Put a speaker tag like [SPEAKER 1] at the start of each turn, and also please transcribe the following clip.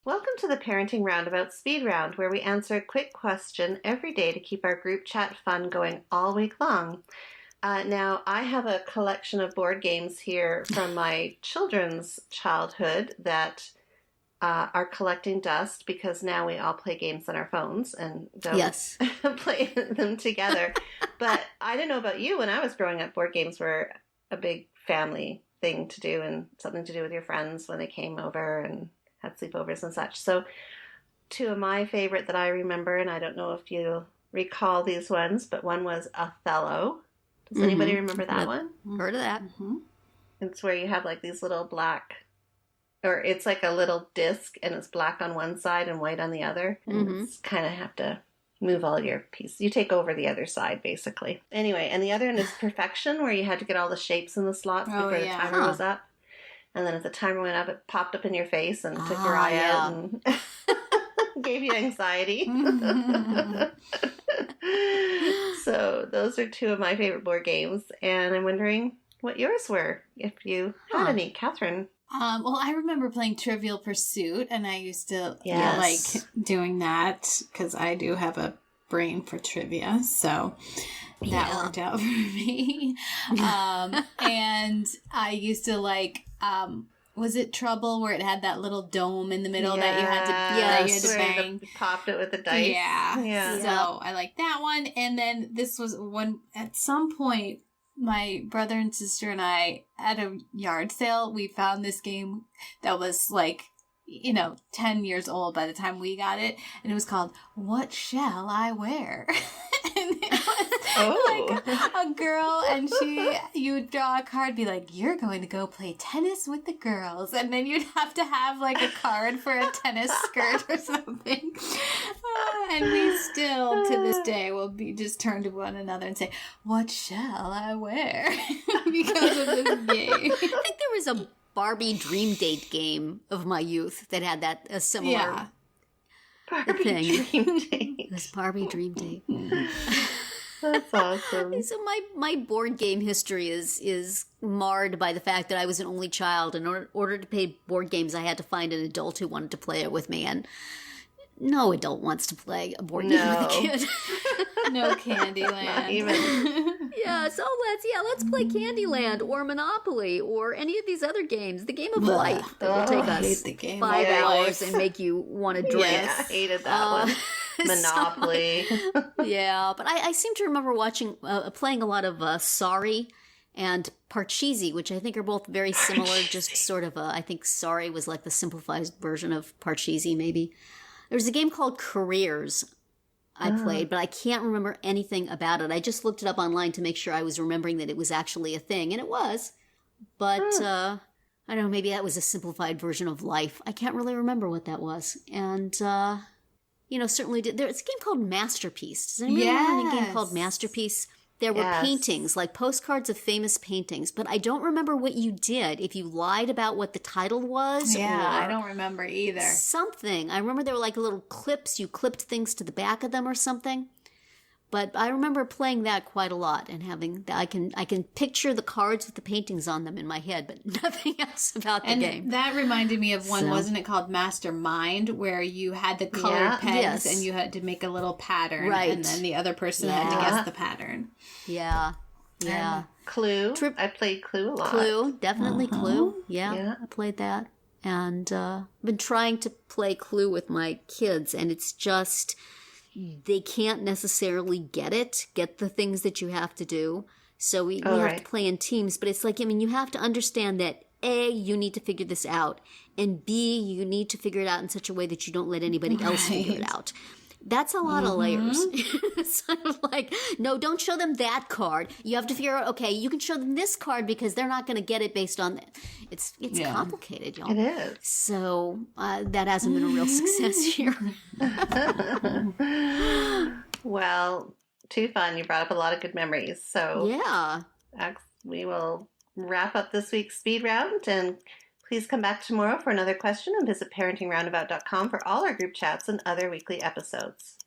[SPEAKER 1] Welcome to the Parenting Roundabout Speed Round, where we answer a quick question every day to keep our group chat fun going all week long. Now, I have a collection of board games here from my children's childhood that are collecting dust because now we all play games on our phones and don't play them together. But I don't know about you. When I was growing up, board games were a big family thing to do and something to do with your friends when they came over and had sleepovers and such. So two of my favorite that I remember, and I don't know if you recall these ones, but one was Othello. Does anybody remember that one?
[SPEAKER 2] Heard of that.
[SPEAKER 3] Mm-hmm.
[SPEAKER 1] It's where you have like these little black, or it's like a little disc and it's black on one side and white on the other. And it's kind of have to move all your pieces. You take over the other side, basically. Anyway, and the other one is Perfection, where you had to get all the shapes in the slots before the timer was up. And then as the timer went up, it popped up in your face and took your eye out and gave you anxiety. So those are two of my favorite board games. And I'm wondering what yours were, if you had any. Catherine?
[SPEAKER 3] Well, I remember playing Trivial Pursuit, and I used to like doing that because I do have a brain for trivia. So that worked out for me. And I used to like... was it Trouble where it had that little dome in the middle that you had to bang?
[SPEAKER 1] You popped it with the dice.
[SPEAKER 3] Yeah. So I like that one. And then this was one, at some point, my brother and sister and I, at a yard sale, we found this game that was like, 10 years old by the time we got it. And it was called What Shall I Wear? And it was like a girl, and you would draw a card, be like, you're going to go play tennis with the girls. And then you'd have to have like a card for a tennis skirt or something. And we still, to this day, will just turn to one another and say, what shall I wear? Because of this game.
[SPEAKER 2] I think there was a Barbie Dream Date game of my youth that had a similar
[SPEAKER 1] Barbie
[SPEAKER 2] thing.
[SPEAKER 1] Dream Date.
[SPEAKER 2] It was Barbie Dream Date.
[SPEAKER 1] That's awesome.
[SPEAKER 2] So my board game history is marred by the fact that I was an only child. In order to play board games, I had to find an adult who wanted to play it with me, and no adult wants to play a board game with a kid.
[SPEAKER 3] No Candyland.
[SPEAKER 1] Not even.
[SPEAKER 2] Yeah, so let's play Candyland or Monopoly or any of these other games. The game of life that will take us 5 hours and make you want to drink.
[SPEAKER 1] Yeah, I hated that one. Monopoly.
[SPEAKER 2] Yeah, but I seem to remember playing a lot of Sorry and Parcheesi, which I think are both very similar, just sort of I think Sorry was like the simplified version of Parcheesi, maybe. There was a game called Careers I played, but I can't remember anything about it. I just looked it up online to make sure I was remembering that it was actually a thing, and it was. But, I don't know, maybe that was a simplified version of Life. I can't really remember what that was. And, certainly there's a game called Masterpiece. Does anybody remember a game called Masterpiece? There were paintings, like postcards of famous paintings, but I don't remember what you did, if you lied about what the title was.
[SPEAKER 3] Yeah,
[SPEAKER 2] or
[SPEAKER 3] I don't remember either.
[SPEAKER 2] Something. I remember there were like little clips, you clipped things to the back of them or something. But I remember playing that quite a lot and having, I can picture the cards with the paintings on them in my head, but nothing else about the game.
[SPEAKER 3] That reminded me of one, wasn't it called Mastermind, where you had the colored pegs and you had to make a little pattern,
[SPEAKER 2] right?
[SPEAKER 3] And then the other person had to guess the pattern.
[SPEAKER 2] Yeah.
[SPEAKER 1] Clue. I played Clue a lot.
[SPEAKER 2] Clue, definitely Clue. Yeah, I played that. And I've been trying to play Clue with my kids, and it's just... they can't necessarily get the things that you have to do. So we have to play in teams. But it's like, you have to understand that A, you need to figure this out. And B, you need to figure it out in such a way that you don't let anybody else figure it out. That's a lot of layers. It's sort of like, no, don't show them that card. You have to figure out, okay, you can show them this card because they're not going to get it based on that. It's complicated, y'all.
[SPEAKER 1] It is.
[SPEAKER 2] So that hasn't been a real success here.
[SPEAKER 1] Well, too fun. You brought up a lot of good memories. So we will wrap up this week's speed round, and please come back tomorrow for another question and visit parentingroundabout.com for all our group chats and other weekly episodes.